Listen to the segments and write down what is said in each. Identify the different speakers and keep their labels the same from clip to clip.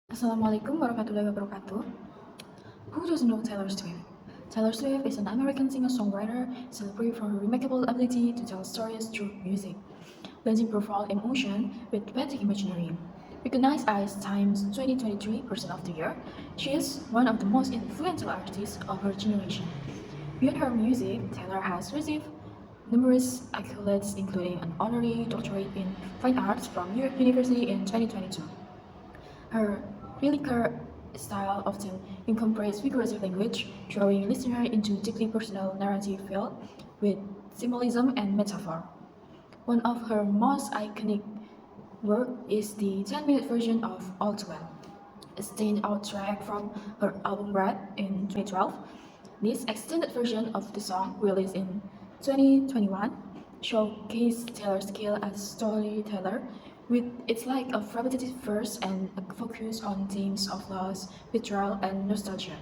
Speaker 1: Assalamualaikum warahmatullahi wabarakatuh. Who doesn't know Taylor Swift? Taylor Swift is an American singer-songwriter celebrated for her remarkable ability to tell stories through music, blending profound emotion with poetic imagery. Recognized as Time's 2023 Person of the Year, she is one of the most influential artists of her generation. Beyond her music, Taylor has received numerous accolades, including an honorary doctorate in fine arts from New York University in 2022. Her lyrical style often incorporates figurative language, drawing listeners into deeply personal narrative filled with symbolism and metaphor. One of her most iconic work is the 10-minute version of All Too Well, a standout track from her album Red in 2012. This extended version of the song, released in 2021, showcased Taylor's skill as storyteller, with its lack of repetitive verse and a focus on themes of loss, betrayal, and nostalgia.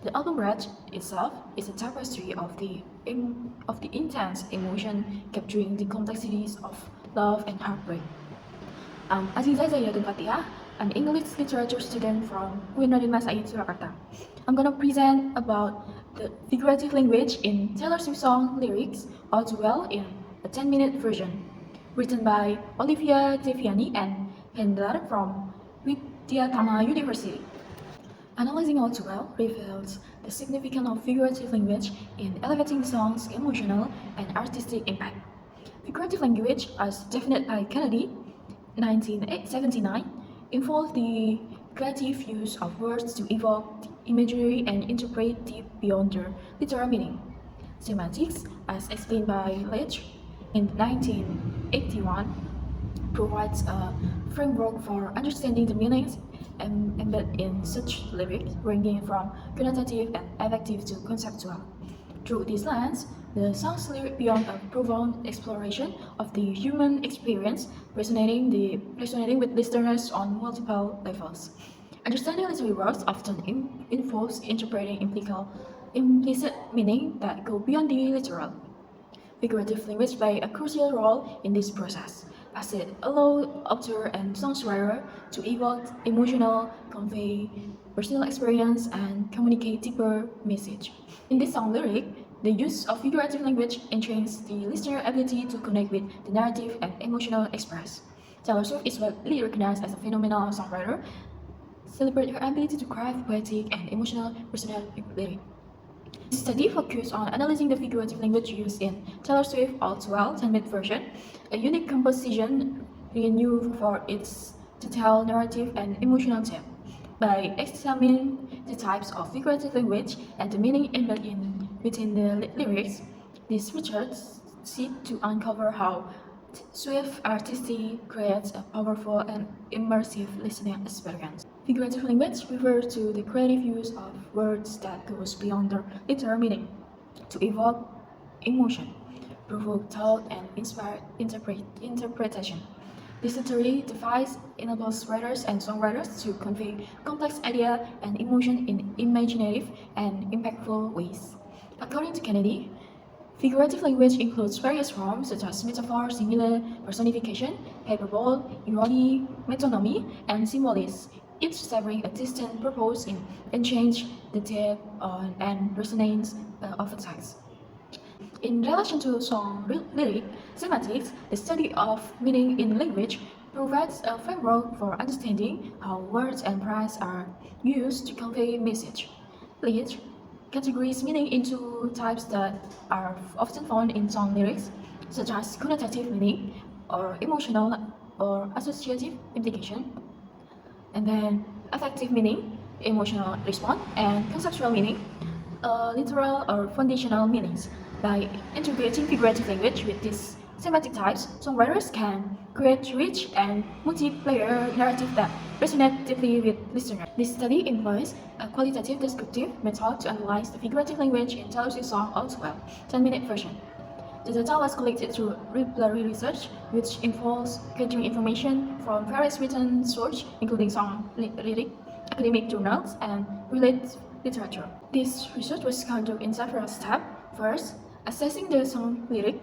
Speaker 1: The album Red itself is a tapestry of the intense emotion capturing the complexities of love and heartbreak. I'm Azizah Zahidatun Fatihah, an English literature student from Raden Surakarta. I'm gonna present about the figurative language in Taylor Swift song lyrics, All Too Well, in a 10-minute version, written by Olivia Deviani and Hendar from Widyatama University. Analyzing All Too Well reveals the significance of figurative language in elevating the song's emotional and artistic impact. Figurative language, as defined by Kennedy, 1979, involved the creative use of words to evoke imagery and interpret deep beyond their literal meaning. Semantics, as explained by Leach in 1981, provides a framework for understanding the meanings embedded in such lyrics, ranging from connotative and affective to conceptual. Through this lens, the song's lyrics beyond a profound exploration of the human experience, resonating with listeners on multiple levels. Understanding literary works often involves interpreting implicit meaning that go beyond the literal. Figurative language play a crucial role in this process, as it allows author and songwriter to evoke emotional, convey personal experience, and communicate deeper message. In this song lyric, the use of figurative language enhances the listener's ability to connect with the narrative and emotional express. Taylor Swift is widely recognized as a phenomenal songwriter, celebrating her ability to craft poetic and emotional personal lyrics. This study focused on analyzing the figurative language used in Taylor Swift All Too Well 10-minute version, a unique composition renowned for its detailed narrative and emotional depth. By examining the types of figurative language and the meaning embedded within the lyrics, these research seek to uncover how Swift artistry creates a powerful and immersive listening experience. Figurative language refers to the creative use of words that goes beyond their literal meaning to evoke emotion, provoke thought, and inspire interpretation. This literary device enables writers and songwriters to convey complex ideas and emotion in imaginative and impactful ways. According to Kennedy, figurative language includes various forms such as metaphor, simile, personification, hyperbole, irony, metonymy, and symbolism, each serving a distinct purpose in change the depth and resonance of the text. In relation to song lyric semantics, the study of meaning in language provides a framework for understanding how words and phrases are used to convey message. Lyric categories meaning into types that are often found in song lyrics, such as connotative meaning, or emotional or associative implication, and then affective meaning, emotional response, and conceptual meaning, literal or foundational meanings. By integrating figurative language with these semantic types, songwriters can create rich and multiplayer narrative that resonate deeply with listeners. This study employs a qualitative descriptive method to analyze the figurative language in Taylor Swift's song All Too Well 10-minute version. The data was collected through library research, which involves gathering information from various written sources, including song lyric, academic journals, and related literature. This research was conducted in several steps. First, assessing the song lyric.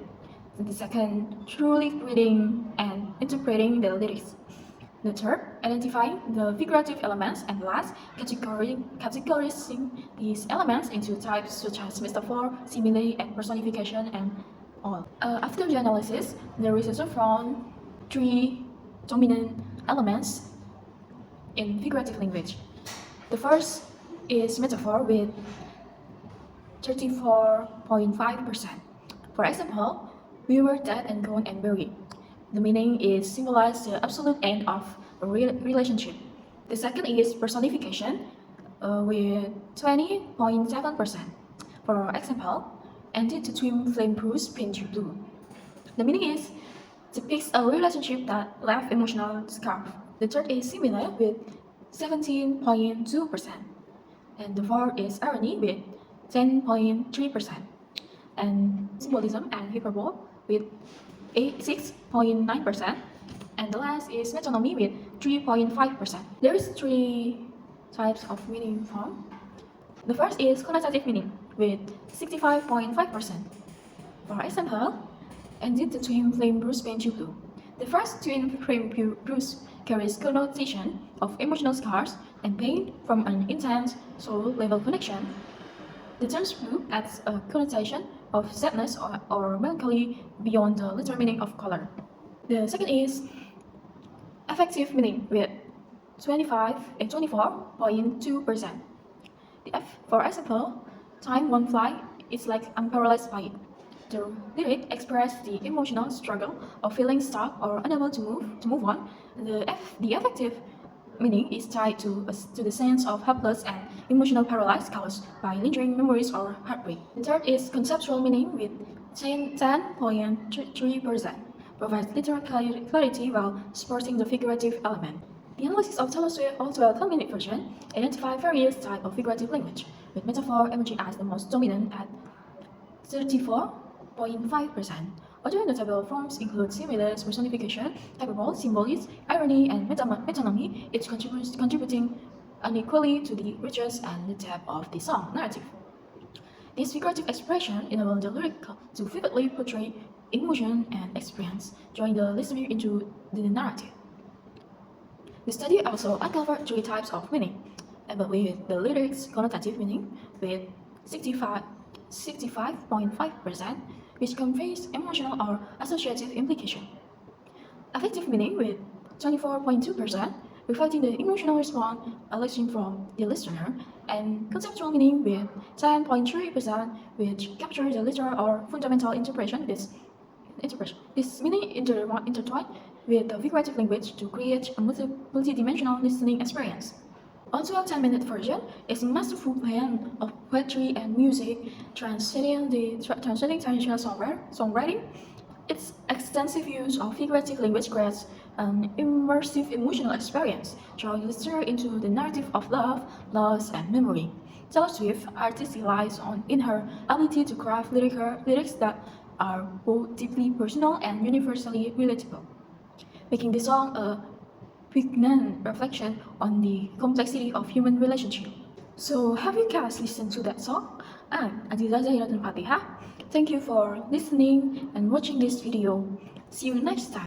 Speaker 1: The second, truly reading and interpreting the lyrics. The third, identifying the figurative elements, and last, categorizing these elements into types such as metaphor, simile, and personification, and all. After the analysis, the researcher found three dominant elements in figurative language. The first is metaphor with 34.5%. For example, we were dead and gone and buried. The meaning is symbolize the absolute end of a relationship. The second is personification with 20.7%. For example, ended the twin flame bruise paint you blue. The meaning is depicts a relationship that left emotional scar. The third is similar with 17.2%. And the fourth is irony with 10.3%. And symbolism and hyperbole with 6.9%. And the last is metonymy with 3.5%. There is three types of meaning form. The first is connotative meaning with 65.5%. For example, ended the twin flame bruise paint you blue. The first twin flame bruise carries connotation of emotional scars and pain from an intense soul-level connection. The term blue adds a connotation of sadness or melancholy beyond the literal meaning of color. The second is affective meaning with 24.2%. The F, for example, time won't fly, it's like I'm paralyzed by it. The lyric expresses the emotional struggle of feeling stuck or unable to move on. The affective meaning is tied to the sense of helpless and emotional paralysis caused by lingering memories or heartbreak. The third is conceptual meaning with 10.3%, provides literal clarity while supporting the figurative element. The analysis of Taylor Swift's all 12-minute version identified various types of figurative language, with metaphor emerging as the most dominant at 34.5%. Other notable forms include simile, personification, hyperbole, symbolism, irony, and metonymy, each contributing unequally to the richness and the depth of the song narrative. This figurative expression enables the lyric to vividly portray emotion and experience, drawing the listener into the narrative. The study also uncovered three types of meaning, with the lyrics connotative meaning with 65.5%, which conveys emotional or associative implication. Affective meaning with 24.2%, reflecting the emotional response elicited from the listener, and conceptual meaning with 10.3%, which captures the literal or fundamental interpretation. This meaning intertwined with the figurative language to create a multi-dimensional listening experience. Also, a 10-minute version is a masterful blend of poetry and music, transcending traditional songwriting. Its extensive use of figurative language creates an immersive emotional experience, drawing the listener into the narrative of love, loss, and memory. Taylor Swift artist relies in her ability to craft lyrics that are both deeply personal and universally relatable, making the song a poignant reflection on the complexity of human relationship. So, have you guys listened to that song? I'm Azizah Zahidatun Fatihah. Thank you for listening and watching this video. See you next time.